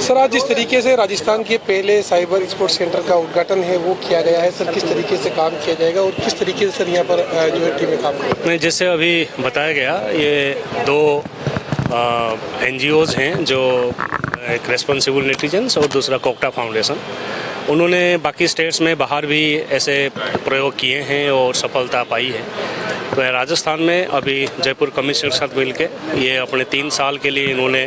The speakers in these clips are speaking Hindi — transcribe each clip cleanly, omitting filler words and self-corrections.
सर, आज जिस तरीके से राजस्थान के पहले साइबर स्पोर्ट्स सेंटर का उद्घाटन है वो किया गया है, सर किस तरीके से काम किया जाएगा और किस तरीके से सर यहाँ पर जो है टीमें काम करेंगी? नहीं, जैसे अभी बताया गया, ये दो NGOs हैं, जो एक रेस्पॉन्सिबल नेटिजन्स और दूसरा कोक्टा फाउंडेशन। उन्होंने बाकी स्टेट्स में बाहर भी ऐसे प्रयोग किए हैं और सफलता पाई है। तो राजस्थान में अभी जयपुर कमिश्नर के साथ मिलके ये अपने 3 साल के लिए इन्होंने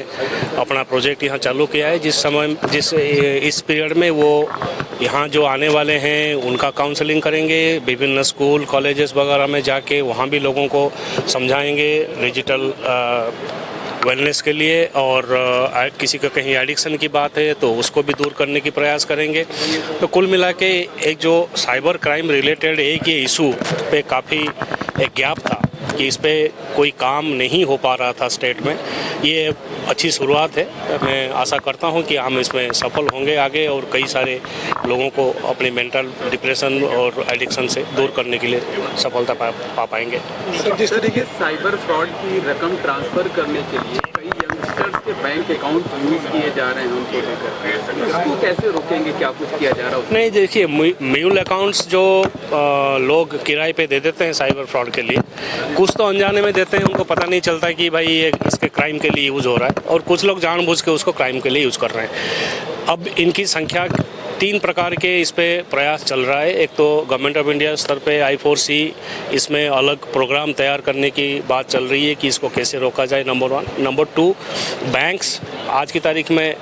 अपना प्रोजेक्ट यहाँ चालू किया है। इस पीरियड में वो यहाँ जो आने वाले हैं उनका काउंसलिंग करेंगे, विभिन्न स्कूल कॉलेजेस वगैरह में जाके वहाँ भी लोगों को समझाएंगे डिजिटल वेलनेस के लिए, और किसी का कहीं एडिक्शन की बात है तो उसको भी दूर करने की प्रयास करेंगे। तो कुल मिला के एक जो साइबर क्राइम रिलेटेड एक ये इशू पे काफ़ी एक गैप था कि इस पे कोई काम नहीं हो पा रहा था स्टेट में, ये अच्छी शुरुआत है। मैं आशा करता हूं कि हम इसमें सफल होंगे आगे और कई सारे लोगों को अपने मेंटल डिप्रेशन और एडिक्शन से दूर करने के लिए सफलता पा पाएंगे। जिस तरीके साइबर फ्रॉड की रकम ट्रांसफ़र करने के लिए कई यंगस्टर्स के बैंक अकाउंट यूज़ किए जा रहे हैं, उनको लेकर इसको कैसे रोकेंगे, क्या कुछ किया जा रहा है? नहीं, देखिए, म्यूल अकाउंट्स जो लोग किराए पे दे देते हैं साइबर फ्रॉड के लिए, कुछ तो अनजाने में देते हैं, उनको पता नहीं चलता कि भाई ये इसके क्राइम के लिए यूज़ हो रहा है, और कुछ लोग जानबूझ के उसको क्राइम के लिए यूज़ कर रहे हैं। अब इनकी संख्या 3 प्रकार के इस पे प्रयास चल रहा है। एक तो गवर्नमेंट ऑफ इंडिया स्तर पे I4C इसमें अलग प्रोग्राम तैयार करने की बात चल रही है कि इसको कैसे रोका जाए, नंबर 1। नंबर 2, बैंक्स आज की तारीख में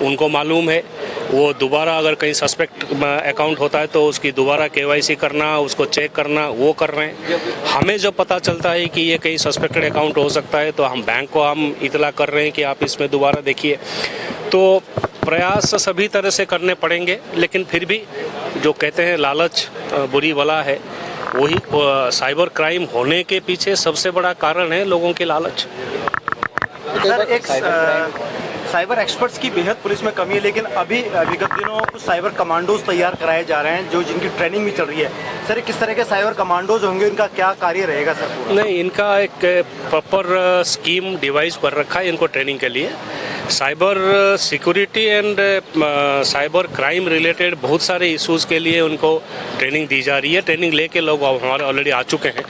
उनको मालूम है, वो दोबारा अगर कहीं सस्पेक्ट अकाउंट होता है तो उसकी दोबारा KYC करना, उसको चेक करना, वो कर रहे हैं। हमें जब पता चलता है कि ये कहीं सस्पेक्टेड अकाउंट हो सकता है तो हम बैंक को इतला कर रहे हैं कि आप इसमें दोबारा देखिए। तो प्रयास सभी तरह से करने पड़ेंगे, लेकिन फिर भी जो कहते हैं लालच बुरी बला है, वही साइबर क्राइम होने के पीछे सबसे बड़ा कारण है लोगों की लालच। सर, एक साइबर एक्सपर्ट्स की बेहद पुलिस में कमी है, लेकिन अभी विगत दिनों कुछ साइबर कमांडोज तैयार कराए जा रहे हैं जो जिनकी ट्रेनिंग भी चल रही है। सर, किस तरह के साइबर कमांडोज होंगे, इनका क्या कार्य रहेगा सर? नहीं, इनका एक प्रॉपर स्कीम डिवाइस कर रखा है इनको ट्रेनिंग के लिए। Cyber security and cyber crime related बहुत सारे इश्यूज़ के लिए उनको ट्रेनिंग दी जा रही है। ट्रेनिंग लेके लोग हमारे ऑलरेडी आ चुके हैं,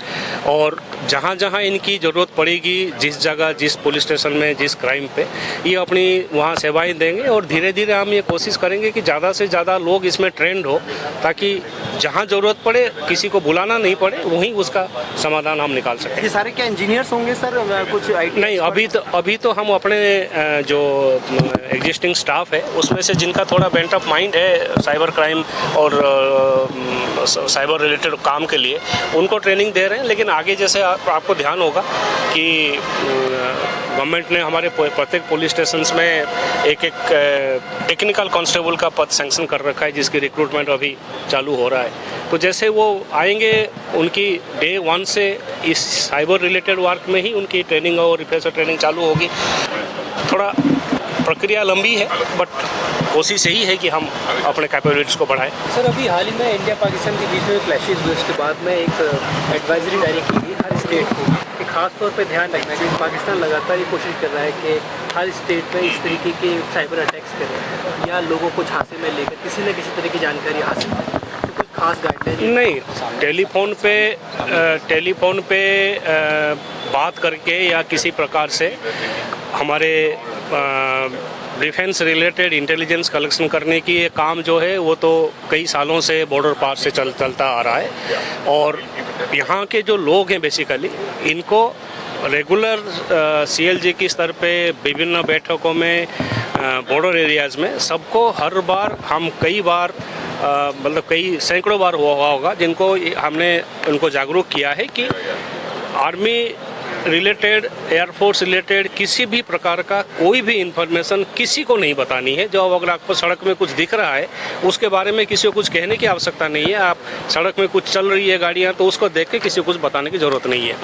और जहाँ जहाँ इनकी ज़रूरत पड़ेगी, जिस जगह, जिस पुलिस स्टेशन में, जिस क्राइम पे, ये अपनी वहाँ सेवाएं देंगे। और धीरे धीरे हम ये कोशिश करेंगे कि ज़्यादा से ज़्यादा लोग इसमें ट्रेंड हो, ताकि जहाँ ज़रूरत पड़े किसी को बुलाना नहीं पड़े, वहीं उसका समाधान हम निकाल सकें। ये सारे क्या इंजीनियर्स होंगे सर? कुछ IT नहीं, अभी तो हम अपने जो एग्जिस्टिंग स्टाफ है उसमें से जिनका थोड़ा बेंट ऑफ माइंड है साइबर क्राइम और साइबर रिलेटेड काम के लिए, उनको ट्रेनिंग दे रहे हैं। लेकिन आगे जैसे आपको ध्यान होगा कि गवर्नमेंट ने हमारे प्रत्येक पुलिस स्टेशन में एक टेक्निकल कांस्टेबल का पद सैंक्शन कर रखा है, जिसकी रिक्रूटमेंट अभी चालू हो रहा है। तो जैसे वो आएंगे, उनकी डे 1 से इस साइबर रिलेटेड वर्क में ही उनकी ट्रेनिंग और रिफ्रेशर ट्रेनिंग चालू होगी। थोड़ा प्रक्रिया लंबी है, बट कोशिश यही है कि हम अपने कैपेबिलिटीज को बढ़ाएं। सर, अभी हाल ही में इंडिया पाकिस्तान के बीच में क्लैशेस हुए, उसके बाद में एक एडवाइजरी जारी की गई हर स्टेट को कि खास तौर पे ध्यान रखना है कि पाकिस्तान लगातार ये कोशिश कर रहा है कि हर स्टेट में इस तरीके के साइबर अटैक्स करें या लोगों को झांसे में लेकर किसी न किसी तरह की जानकारी हासिल करें। तो कुछ खास गाइडलाइन नहीं, टेलीफोन पे बात करके या किसी प्रकार से हमारे डिफेंस रिलेटेड इंटेलिजेंस कलेक्शन करने की ये काम जो है वो तो कई सालों से बॉर्डर पार से चलता आ रहा है। और यहाँ के जो लोग हैं बेसिकली, इनको रेगुलर CLG की स्तर पे विभिन्न बैठकों में बॉर्डर एरियाज़ में सबको हर बार हम कई बार मतलब कई सैकड़ों बार हुआ होगा जिनको हमने उनको जागरूक किया है कि आर्मी रिलेटेड, एयरफोर्स रिलेटेड किसी भी प्रकार का कोई भी इंफॉर्मेशन किसी को नहीं बतानी है। जो अगर आपको सड़क में कुछ दिख रहा है उसके बारे में किसी को कुछ कहने की आवश्यकता नहीं है। आप सड़क में कुछ चल रही है गाड़ियाँ, तो उसको देख के किसी को कुछ बताने की ज़रूरत नहीं है।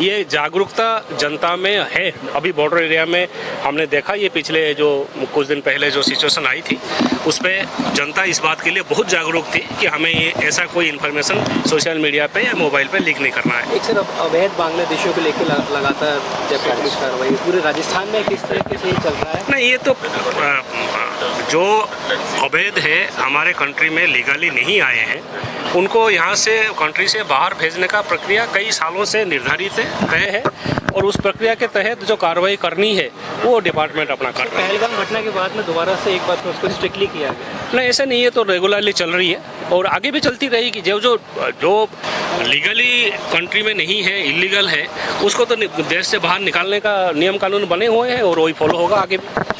ये जागरूकता जनता में है। अभी बॉर्डर एरिया में हमने देखा, ये पिछले जो कुछ दिन पहले जो सिचुएशन आई थी उस पर जनता इस बात के लिए बहुत जागरूक थी कि हमें ये ऐसा कोई इन्फॉर्मेशन सोशल मीडिया पे या मोबाइल पे लीक नहीं करना है। एक सर, अवैध बांग्लादेशियों को लेकर लगातार जयपुर पुलिस कार्रवाई पूरे राजस्थान में किस तरीके से चल रहा है? नहीं, ये तो जो अवैध है हमारे कंट्री में लीगली नहीं आए हैं उनको यहाँ से कंट्री से बाहर भेजने का प्रक्रिया कई सालों से निर्धारित है, तय है और उस प्रक्रिया के तहत जो कार्रवाई करनी है वो डिपार्टमेंट अपना कर रहा है। पहलगाम घटना के बाद में दोबारा से एक बार उसको स्ट्रिक्टली किया गया। नहीं, ऐसा नहीं है, तो रेगुलरली चल रही है और आगे भी चलती रहेगी। जो लीगली कंट्री में नहीं है, इलीगल है, उसको तो देश से बाहर निकालने का नियम कानून बने हुए हैं और वही फॉलो होगा आगे भी।